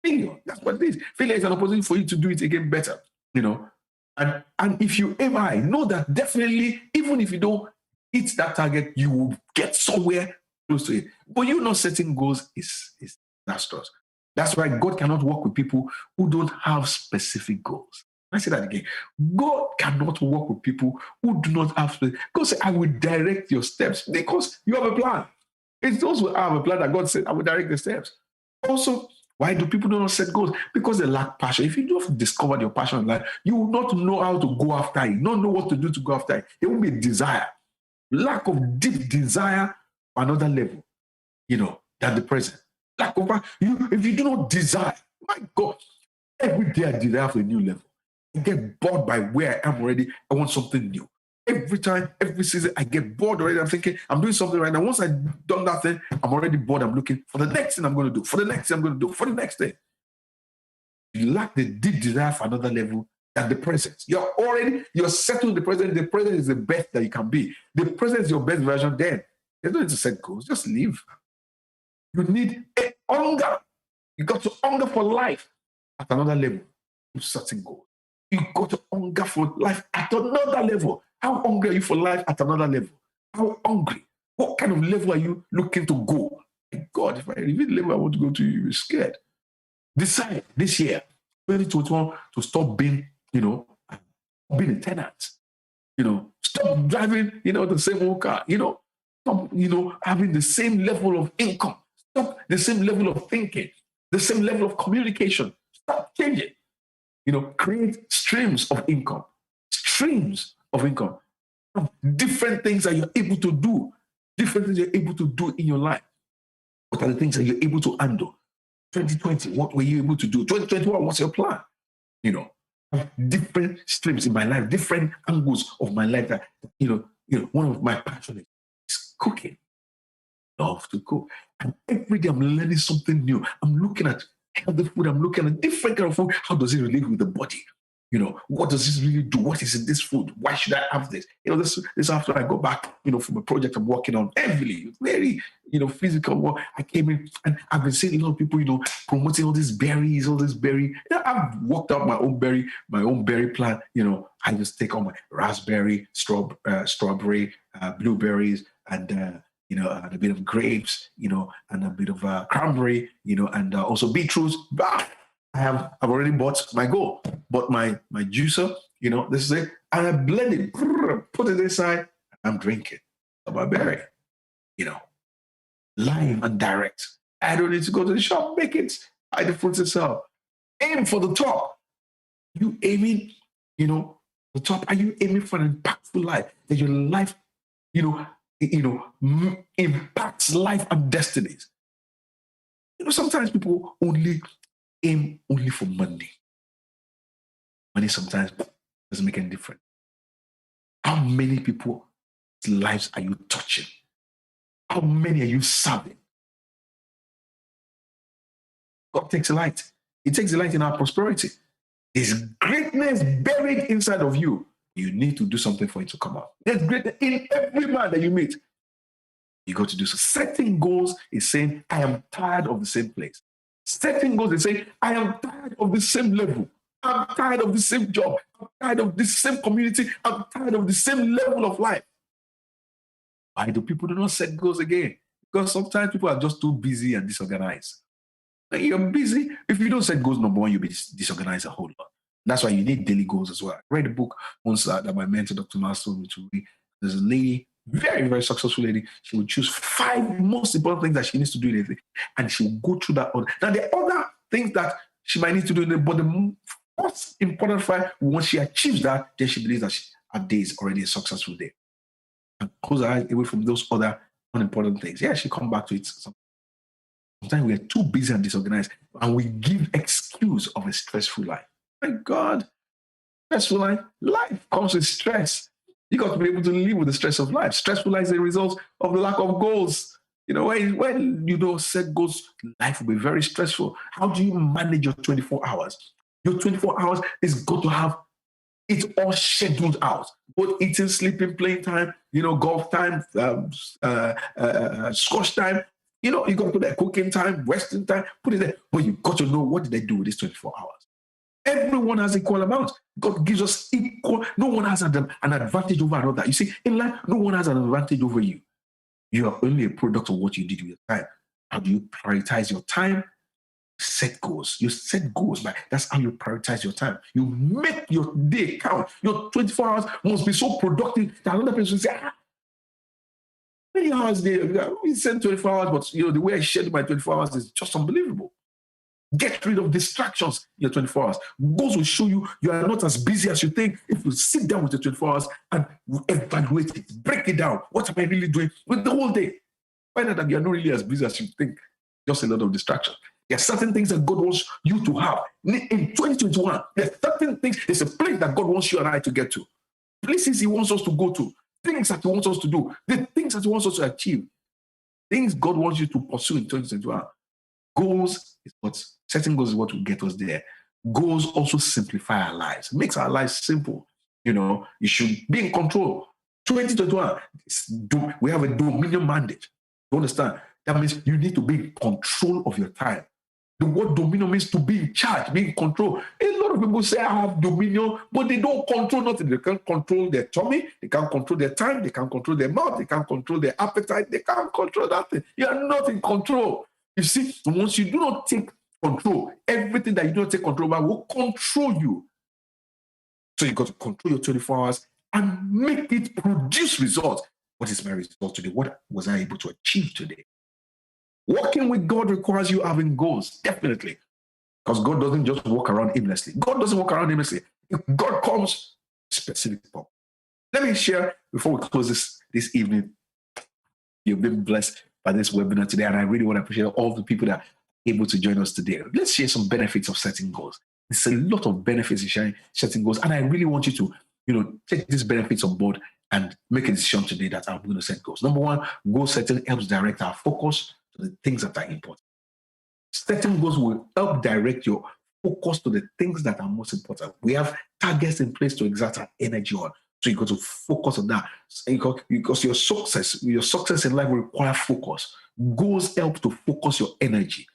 [SPEAKER 1] Failure, that's what it is. Failure is an opportunity for you to do it again better. And if you aim high, know that definitely, even if you don't hit that target, you will get somewhere close to it. But you not setting goals is disastrous. That's why God cannot work with people who don't have specific goals. I say that again. God cannot work with people who do not have specific. God said, I will direct your steps because you have a plan. It's those who have a plan that God said, I will direct the steps. Also, why do people not set goals? Because they lack passion. If you don't discover your passion in life, you will not know how to go after it, not know what to do to go after it. It will be desire. Lack of deep desire for another level, than the present. Lack of if you do not desire, my God, every day I desire for a new level. I get bored by where I am already. I want something new. Every time, every season, I get bored already. I'm thinking, I'm doing something right now. Once I've done that thing, I'm already bored. I'm looking for the next thing I'm going to do, for the next thing I'm going to do, for the next thing. You lack the deep desire for another level than the present. You're settled in the present. The present is the best that you can be. The present is your best version then. You don't need to set goals. Just live. You need a hunger. You got to hunger for life at another level. You're setting goals. You got to hunger for life at another level. How hungry are you for life at another level? How hungry? What kind of level are you looking to go? My God, if I reach the level I want to go to, you'll be scared. Decide this year, 2021, to stop being, being a tenant. Stop driving, the same old car. Stop, having the same level of income. Stop the same level of thinking, the same level of communication. Stop changing. Create streams of income. Streams of income. Different things that you're able to do. Different things you're able to do in your life. What are the things that you're able to handle? 2020, what were you able to do? 2021, what's your plan? Different streams in my life, different angles of my life that, one of my passions is cooking. Love to cook. And every day I'm learning something new. I'm looking at healthy food. I'm looking at different kind of food. How does it relate with the body? What does this really do? What is in this food? Why should I have this? This after I go back, from a project I'm working on heavily, very, physical work. I came in and I've been seeing a lot of people, promoting all these berries, I've worked out my own berry plant. I just take all my raspberry, strawberry, blueberries, and and a bit of grapes, and a bit of cranberry, and also beetroots. I've already bought my goal, bought my juicer, this is it, and I blend it, put it inside, I'm drinking my berry, live and direct. I don't need to go to the shop, make it, buy the fruits itself. Aim for the top. You aiming, the top? Are you aiming for an impactful life? That your life, impacts life and destinies. Sometimes people only aim only for money. Money sometimes doesn't make any difference. How many people's lives are you touching? How many are you serving? God takes a light. He takes a light in our prosperity. There's greatness buried inside of you. You need to do something for it to come out. There's greatness in every man that you meet. You got to do so. Setting goals is saying, I am tired of the same place. Setting goals is saying, I am tired of the same level. I'm tired of the same job. I'm tired of the same community. I'm tired of the same level of life. Why do people do not set goals again? Because sometimes people are just too busy and disorganized. Like, you're busy. If you don't set goals, number one, you'll be disorganized a whole lot. That's why you need daily goals as well. I read a book once that my mentor, Dr. Miles, told me to read. There's a lady, very, very successful lady. She would choose 5 most important things that she needs to do in a day, and she will go through that order. Now, the other things that she might need to do in a day, but the most important 5, once she achieves that, then she believes that her day is already a successful day. And close her eyes away from those other unimportant things. Yeah, she come back to it. Sometimes we are too busy and disorganized, and we give excuse of a stressful life. My God, stressful life. Life comes with stress. You got to be able to live with the stress of life. Stressful life is a result of the lack of goals. When you don't set goals, life will be very stressful. How do you manage your 24 hours? Your 24 hours is got to have it all scheduled out. Both eating, sleeping, playing time, golf time, squash time. You got to put that cooking time, resting time, put it there. But you got to know, what did they do with these 24 hours? Everyone has equal amount. God gives us equal. No one has an advantage over another. You see, in life, no one has an advantage over you. You are only a product of what you did with your time. How do you prioritize your time? Set goals. You set goals, but that's how you prioritize your time. You make your day count. Your 24 hours must be so productive that another person will say, many hours a day. We send 24 hours, but the way I schedule my 24 hours is just unbelievable. Get rid of distractions in your 24 hours. Goals will show you are not as busy as you think. If you sit down with your 24 hours and evaluate it, break it down. What am I really doing with the whole day? Find out that you're not really as busy as you think. Just a lot of distractions. There are certain things that God wants you to have. In 2021, there are certain things, there's a place that God wants you and I to get to. Places He wants us to go to. Things that He wants us to do. The things that He wants us to achieve. Things God wants you to pursue in 2021. Setting goals is what will get us there. Goals also simplify our lives. It makes our lives simple. You should be in control. 2021, we have a dominion mandate. You understand? That means you need to be in control of your time. The word dominion means to be in charge, be in control. A lot of people say, I have dominion, but they don't control nothing. They can't control their tummy. They can't control their time. They can't control their mouth. They can't control their appetite. They can't control nothing. You are not in control. You see, once you do not take control, everything that you don't take control over will control you. So you got to control your 24 hours and make it produce results. What is my result today? What was I able to achieve today? Working with God requires you having goals, definitely. Because God doesn't just walk around aimlessly. God doesn't walk around aimlessly. If God comes, specific purpose. Let me share, before we close this evening, you've been blessed by this webinar today, and I really want to appreciate all the people that are able to join us today. Let's share some benefits of setting goals. There's a lot of benefits in setting goals, and I really want you to, take these benefits on board and make a decision today that I'm going to set goals. Number one, goal setting helps direct our focus to the things that are important. Setting goals will help direct your focus to the things that are most important. We have targets in place to exert our energy on. So you got to focus on that. Because your success in life will require focus. Goals help to focus your energy.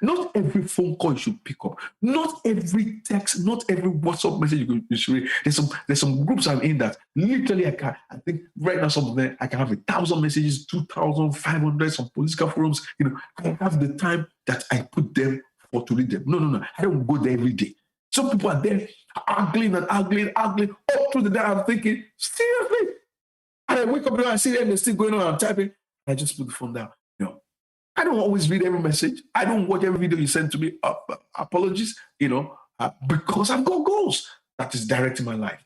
[SPEAKER 1] Not every phone call you should pick up. Not every text, not every WhatsApp message you should read. There's some groups I'm in that literally I think right now some of them I can have 1,000 messages, 2,500, some political forums. I have the time that I put them for to read them. No. I don't go there every day. Some people are there arguing all through the day. I'm thinking, seriously? And I wake up and I see them, they're still going on, I'm typing. I just put the phone down. I don't always read every message. I don't watch every video you send to me. apologies, because I've got goals that is directing my life.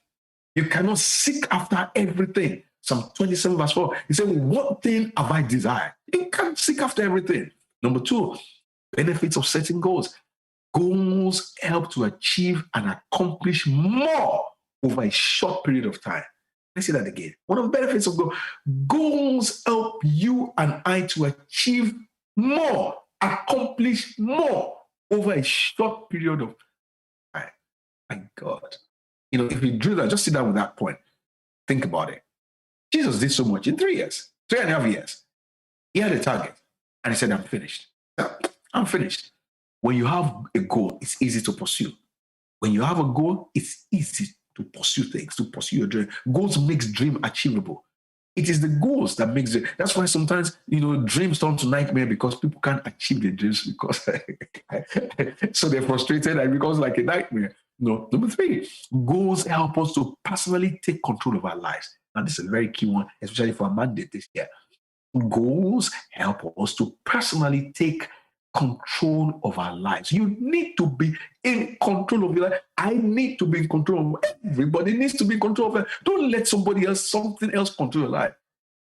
[SPEAKER 1] You cannot seek after everything. Psalm 27 verse 4, he said, what thing have I desired? You can't seek after everything. Number two, benefits of setting goals. Goals help to achieve and accomplish more over a short period of time. Let's say that again. One of the benefits of goals help you and I to achieve more, accomplish more over a short period of time. My God. If you do that, just sit down with that point. Think about it. Jesus did so much in 3 years, 3.5 years. He had a target and he said, I'm finished. I'm finished. When you have a goal, it's easy to pursue. When you have a goal, it's easy to pursue things, to pursue your dream. Goals makes dream achievable. It is the goals that makes it. That's why sometimes, dreams turn to nightmare because people can't achieve their dreams because so they're frustrated and it becomes like a nightmare. Number three, goals help us to personally take control of our lives. Now, this is a very key one, especially for a mandate this year. Goals help us to personally take control of our lives. You need to be in control of your life. I need to be in control of everybody needs to be in control of it. Don't let something else control your life.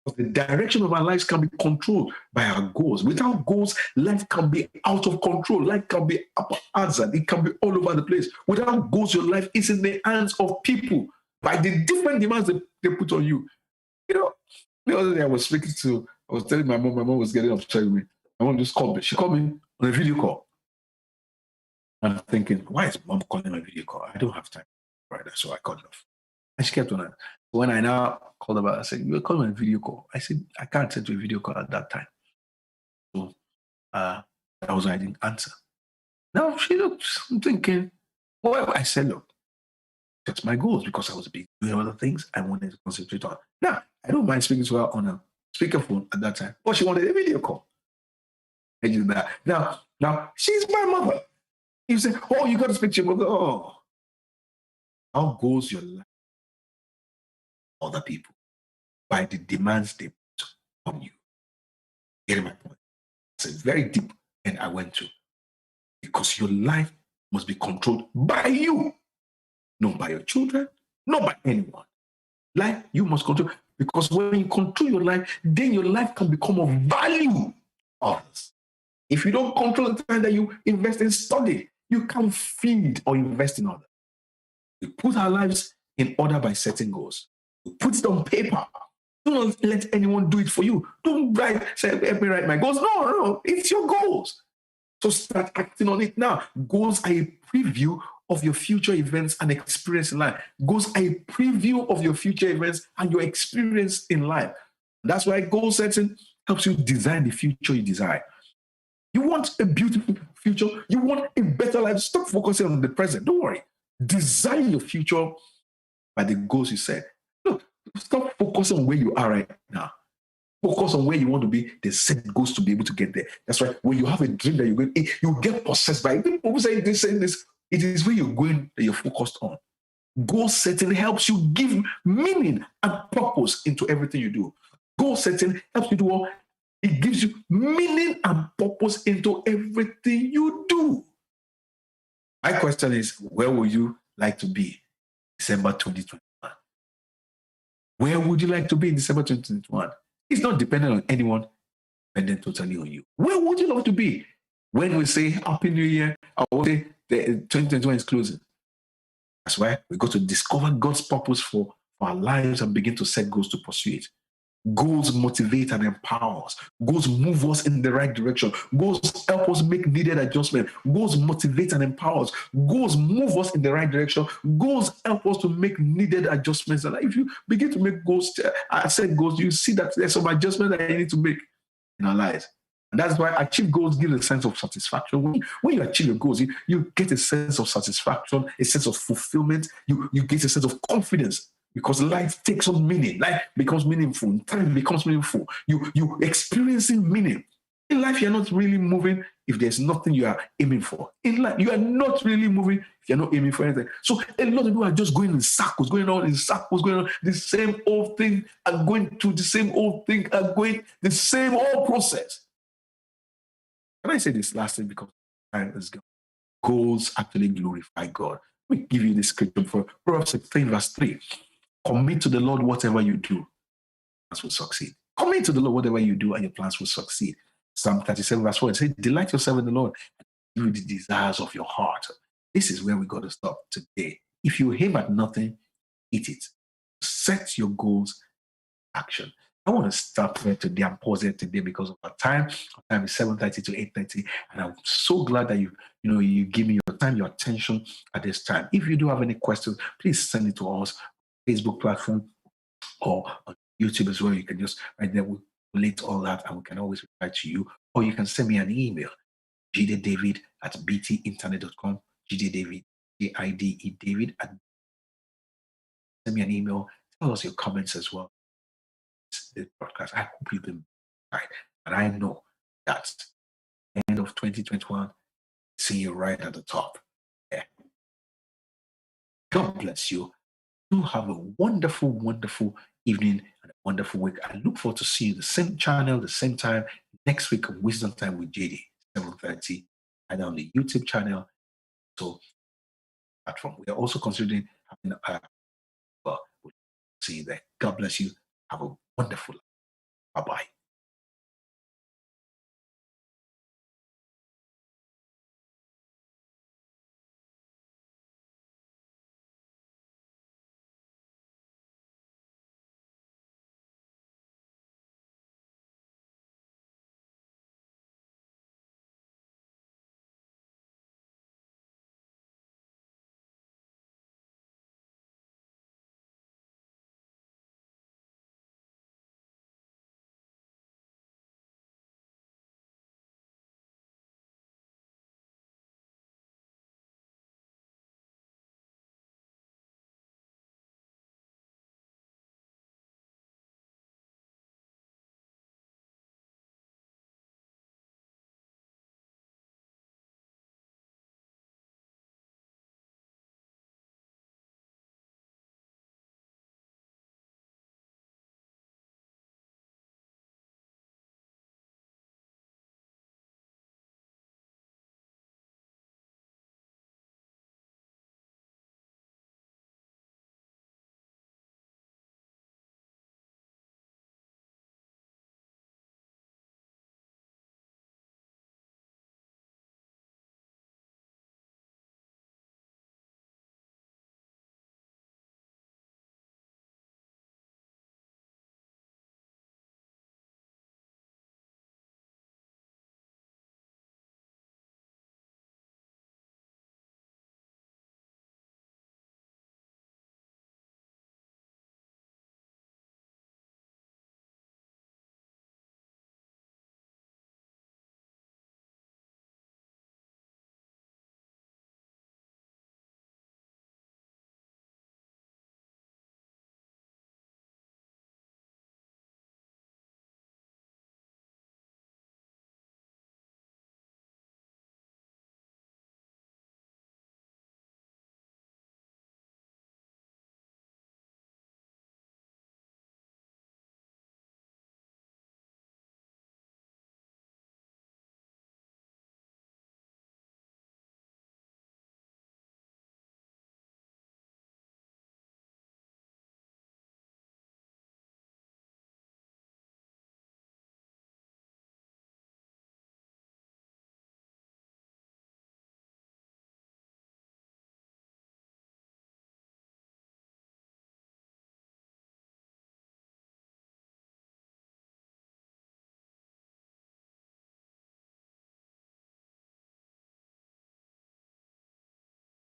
[SPEAKER 1] But the direction of our lives can be controlled by our goals. Without goals, life can be out of control. Life can be haphazard. It can be all over the place. Without goals, your life is in the hands of people by the different demands they put on you. The other day I was telling my mom was getting upset with me. My mom just called me. She called me on a video call. And I'm thinking, why is mom calling me on a video call? I don't have time. Right, so I called off. And she kept on it. When I now called her, I said, you were calling me on a video call. I said, I can't send you a video call at that time. So that was why I didn't answer. Now she looked, I'm thinking, well, I said, look, that's my goals because I was busy doing other things I wanted to concentrate on. Now, I don't mind speaking to her on a speakerphone at that time, but she wanted a video call. I did that. Now she's my mother. You say, oh, you got to speak to your mother. Oh, how goes your life? Other people by the demands they put on you. Getting my point? It's a very deep and I went to because your life must be controlled by you, not by your children, not by anyone. Life you must control because when you control your life, then your life can become of value to others. If you don't control the time that you invest in study, you can't feed or invest in others. We put our lives in order by setting goals. We put it on paper. Do not let anyone do it for you. Don't say, help me write my goals. No, it's your goals. So start acting on it now. Goals are a preview of your future events and experience in life. Goals are a preview of your future events and your experience in life. That's why goal setting helps you design the future you desire. You want a beautiful future. You want a better life. Stop focusing on the present. Don't worry. Design your future by the goals you set. Look, stop focusing on where you are right now. Focus on where you want to be. They set goals to be able to get there. That's why when you have a dream that you're going, you get possessed by it. People say this. It is where you're going that you're focused on. Goal setting helps you give meaning and purpose into everything you do. Goal setting helps you do all. It gives you meaning and purpose into everything you do. My question is, where would you like to be December 2021? Where would you like to be in December 2021? It's not dependent on anyone, dependent totally on you. Where would you love to be? When we say Happy New Year, I will say the 2021 is closing. That's why we got to discover God's purpose for our lives and begin to set goals to pursue it. Goals motivate and empower us. Goals move us in the right direction. Goals help us make needed adjustments. Goals motivate and empower us. Goals move us in the right direction. Goals help us to make needed adjustments. And if you begin to make goals, I said goals, you see that there's some adjustments that you need to make in our lives. And that's why achieve goals give a sense of satisfaction. When you achieve your goals, you get a sense of satisfaction, a sense of fulfillment. You get a sense of confidence. Because life takes on meaning. Life becomes meaningful. Time becomes meaningful. You experiencing meaning. In life, you're not really moving if there's nothing you are aiming for. In life, you are not really moving if you're not aiming for anything. So a lot of people are just going in circles, going on the same old thing and going to the same old thing and going the same old process. Can I say this last thing because time is gone? goals actually glorify God. Let me give you this scripture for Proverbs 16, verse 3. Commit to the Lord whatever you do, plans will succeed. Commit to the Lord whatever you do, and your plans will succeed. Psalm 37, verse 4, it says, delight yourself in the Lord and give you the desires of your heart. This is where we got to stop today. If you aim at nothing, eat it. Set your goals in action. I want to stop there today and pause it today because of our time. Our time is 7:30 to 8:30, and I'm so glad that you give me your time, your attention at this time. If you do have any questions, please send it to us Facebook platform or on YouTube as well. You can just right there we'll relate all that, and we can always reply to you. Or you can send me an email, jdavid@btinternet.com. jdavid, J-I-D-E David at send me an email. Tell us your comments as well. The broadcast. I hope you've been right. And I know that end of 2021, see you right at the top. Yeah. God bless you. Do have a wonderful, wonderful evening and a wonderful week. I look forward to see you the same channel, the same time next week on Wisdom Time with JD, 7:30, and on the YouTube channel. So platform. We are also considering having well, we'll see you there. God bless you. Have a wonderful life. Bye-bye.